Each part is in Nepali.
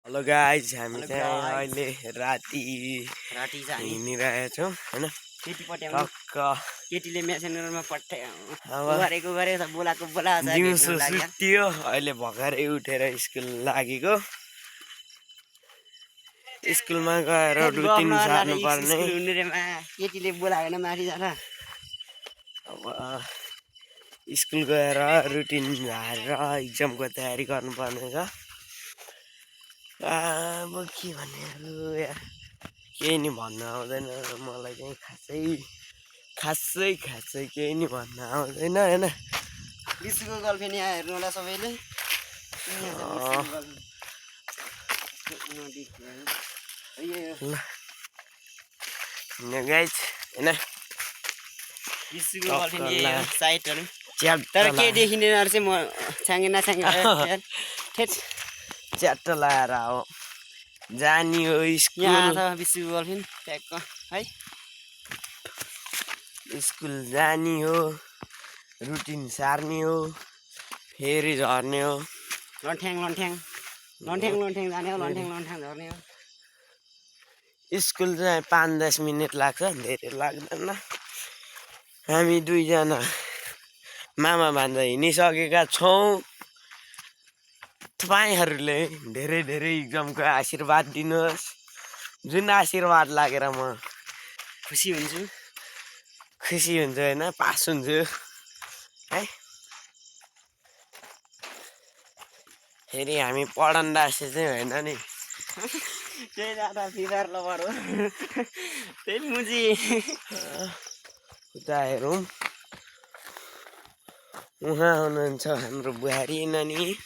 हेलो गाइज, हामी Hello चाहिँ guys. अहिले राति राति चाहिँ हिँडिरहेका छौँ हैन। केटी पट्याउनु टक्क केटीले मेसेन्जरमा पठायो अब गरेको छ बोलाको बोला छ दिउँसो भेट्न लाग्यो सुत्यो, अहिले भर्खरै उठेर स्कुल लागेको। स्कुलमा गएर रुटिन सार्नु पर्ने। स्कुल हुनेमा केटीले बोलाएन माथि जान अब स्कुल गएर रुटिन झारेर इक्जामको तयारी गर्नुपर्ने छ। अब के भन्ने यार, केही नि भन्न आउँदैन मलाई चाहिँ खासै केही नि भन्न आउँदैन हैन। विशुको गर्लफ्रेन्ड यहाँ हेर्नु होला सबैले ल गाइज हैन, विशुको गर्लफ्रेन्ड साइटहरु च्याट्ट तर के देखिँदैन चाहिँ म छाङ्गे नछाङ्गे ठेट च्याट्ट लाएर हो जानी हो स्कुल। यहाँ छ विशुको गर्लफ्रेन्ड ट्याक्क है स्कुल जानी हो, रुटिन सार्ने हो, फेरि झर्ने हो। लन्ठ्याङ जाने हो लन्ठ्याङ झर्ने हो। स्कुल चाहिँ 5-10 मिनट लाग्छ, धेरै लाग्दैन। हामी दुईजना मामा भान्जा हिँडिसकेका छौँ। तपाईँहरूले धेरै इक्जामको आशीर्वाद दिनुहोस्, जुन आशीर्वाद लागेर म खुसी हुन्छु हैन, पास हुन्छु है। फेरि हामी पढन रासे चाहिँ होइन नि, त्यही दादा फिगर लभर हो त्यही मुजी उता हेरौँ। उहाँ हुनुहुन्छ हाम्रो बुहारी नानी,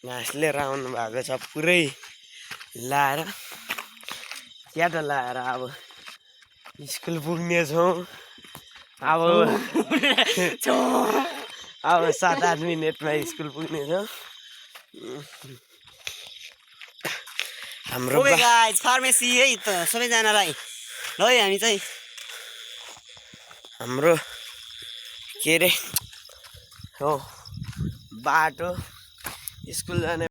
घाँस लिएर आउनु भएको छ पुरै लाएर। क्या त लाएर अब स्कुल पुग्नेछौँ। अब 7-8 मिनटमा स्कुल पुग्नेछौँ। हाम्रो गाइस फार्मेसी है त सबैजनालाई ल है हामी चाहिँ हाम्रो के अरे हो बाटो स्कुल जाने